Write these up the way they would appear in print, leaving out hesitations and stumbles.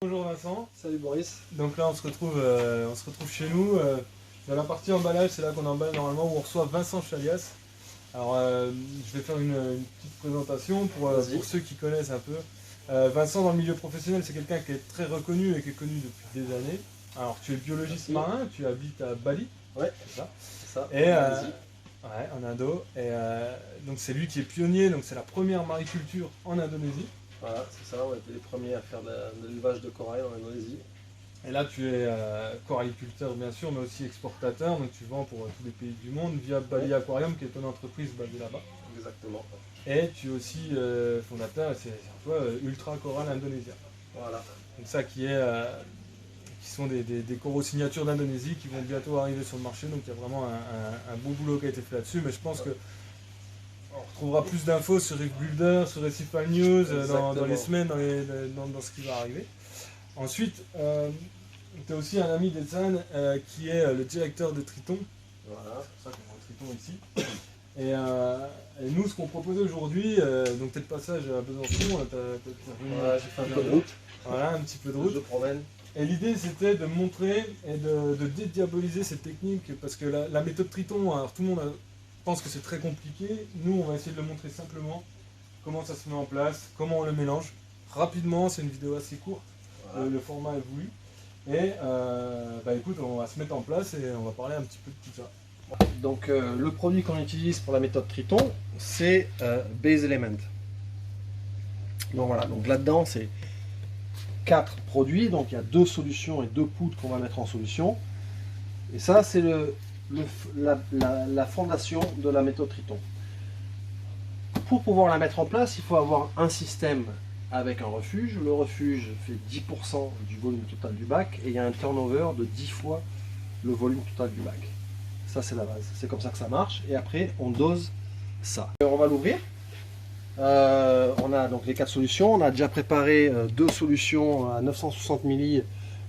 Bonjour Vincent. Salut Boris. Donc là on se retrouve chez nous. Dans la partie emballage, c'est là qu'on emballe normalement où on reçoit Vincent Chalias. Alors je vais faire une petite présentation pour ceux qui connaissent un peu. Vincent dans le milieu professionnel c'est quelqu'un qui est très reconnu et qui est connu depuis des années. Alors tu es biologiste marin, tu habites à Bali. Ouais, c'est ça. C'est ça. Et ouais, en Indo. Et donc c'est lui qui est pionnier, donc c'est la première mariculture en Indonésie. Voilà, c'est ça, on a été les premiers à faire de l'élevage de corail en Indonésie. Et là, tu es coralliculteur, bien sûr, mais aussi exportateur. Donc, tu vends pour tous les pays du monde via Bali Aquarium, qui est ton entreprise basée là-bas. Exactement. Et tu es aussi fondateur, et c'est toi, Ultra Coral Indonésien. Voilà. Donc, ça qui sont des coraux signatures d'Indonésie qui vont bientôt arriver sur le marché. Donc, il y a vraiment un beau boulot qui a été fait là-dessus. Mais je pense que on retrouvera plus d'infos sur Reef Builder, sur Recifal News, dans les semaines, dans ce qui va arriver. Ensuite, tu as aussi un ami d'Ethan qui est le directeur de Triton. Voilà. C'est pour ça qu'on voit Triton ici. Et nous, ce qu'on proposait aujourd'hui, donc tu es de passage à Besançon, Voilà, j'ai fait un peu de route. Voilà, un petit peu de route. Je promène. Et l'idée c'était de montrer et de dédiaboliser cette technique parce que la méthode Triton, alors tout le monde pense que c'est très compliqué. Nous, on va essayer de le montrer simplement, comment ça se met en place, comment on le mélange. Rapidement, c'est une vidéo assez courte. Voilà. Le format est voulu. Et écoute, on va se mettre en place et on va parler un petit peu de tout ça. Donc le produit qu'on utilise pour la méthode Triton, c'est Base Element. Donc voilà, donc là-dedans c'est 4 produits, donc il y a 2 solutions et 2 poudres qu'on va mettre en solution. Et ça c'est la fondation de la méthode Triton. Pour pouvoir la mettre en place, il faut avoir un système avec un refuge. Le refuge fait 10% du volume total du bac et il y a un turnover de 10 fois le volume total du bac. Ça c'est la base, c'est comme ça que ça marche. Et après on dose ça. On va l'ouvrir. On a donc les 4 solutions. On a déjà préparé 2 solutions à 960 ml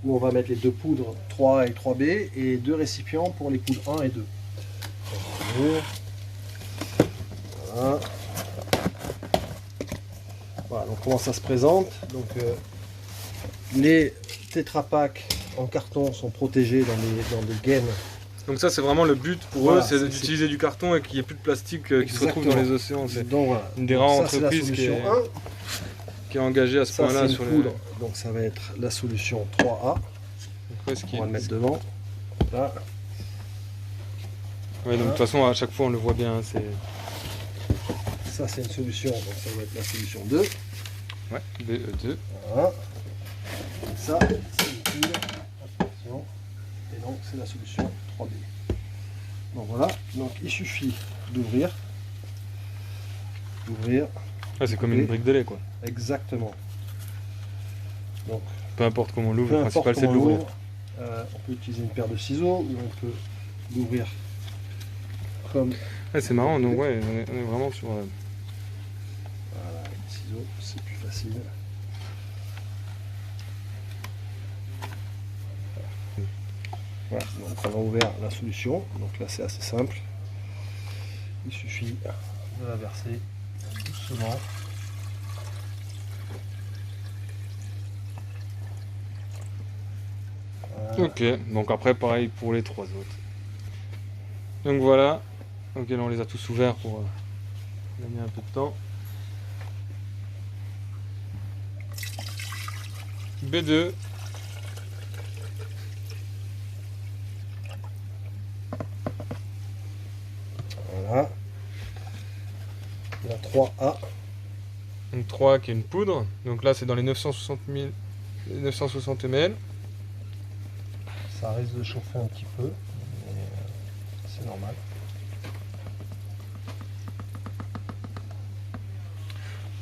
où on va mettre les 2 poudres 3 et 3B et 2 récipients pour les poudres 1 et 2. Voilà. Voilà, donc comment ça se présente. Donc les tétrapacks en carton sont protégés dans des gaines. Donc ça c'est vraiment le but pour eux, c'est d'utiliser du carton et qu'il n'y ait plus de plastique qui se retrouve dans les océans. C'est une des rares entreprises qui est engagée à ce point-là sur les... Donc ça va être la solution 3A. On va le mettre devant. Là. Ouais, donc de toute façon à chaque fois on le voit bien. Ça c'est une solution, donc ça va être la solution 2. Ouais, BE2. Voilà. Et ça c'est une poudre. Attention. Et donc c'est la solution 3B. Donc voilà, donc il suffit d'ouvrir. Ah, c'est comme une brique de lait quoi. Exactement. Donc, peu importe comment on l'ouvre, le principal c'est de l'ouvrir. On peut utiliser une paire de ciseaux ou on peut l'ouvrir comme... Ouais, c'est marrant, donc ouais, on est vraiment sur... Voilà, les ciseaux, c'est plus facile. Voilà, donc on a ouvert la solution, donc là c'est assez simple. Il suffit de la verser doucement. Voilà. Ok, donc après pareil pour les 3 autres. Donc voilà, ok là on les a tous ouverts pour gagner un peu de temps. B2. Voilà. La 3A. Donc 3 qui est une poudre. Donc là c'est dans les 960 ml. Ça risque de chauffer un petit peu, mais c'est normal.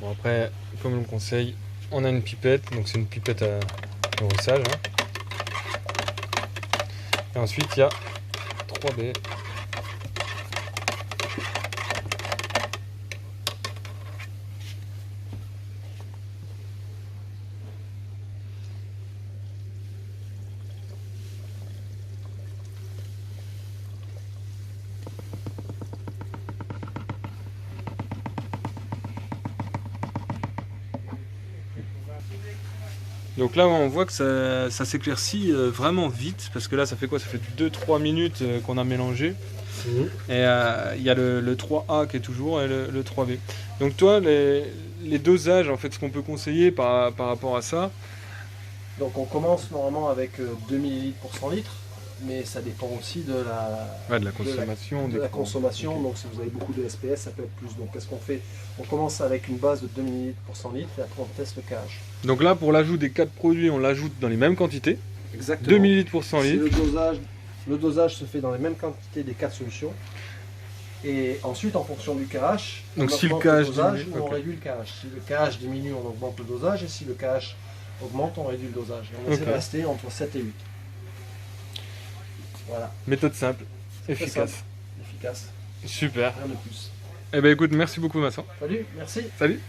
Bon après, comme on le conseille, on a une pipette. Donc c'est une pipette à nourrissage. Hein. Et ensuite il y a 3B. Donc là, on voit que ça s'éclaircit vraiment vite, parce que là, ça fait quoi? Ça fait 2-3 minutes qu'on a mélangé. Et il y a le 3A qui est toujours et le 3B. Donc toi, les dosages, en fait, ce qu'on peut conseiller par rapport à ça. Donc on commence normalement avec 2 ml pour 100 litres, mais ça dépend aussi de la consommation. de la consommation. Okay. Donc si vous avez beaucoup de SPS, ça peut être plus. Donc qu'est-ce qu'on fait? On commence avec une base de 2 ml pour 100 litres et après on teste le KH. Donc là, pour l'ajout des 4 produits, on l'ajoute dans les mêmes quantités. Exactement. 2 ml pour 100 litres. Le dosage se fait dans les mêmes quantités des 4 solutions. Et ensuite, en fonction du KH, donc on si le augmente le KH dosage diminue, ou on réduit le KH. Si le KH diminue, on augmente le dosage. Et si le KH augmente, on réduit le dosage. Et on essaie de rester entre 7 et 8. Voilà. Méthode simple, efficace. Efficace. Super. Rien de plus. Eh ben écoute, merci beaucoup Vincent. Salut, merci. Salut.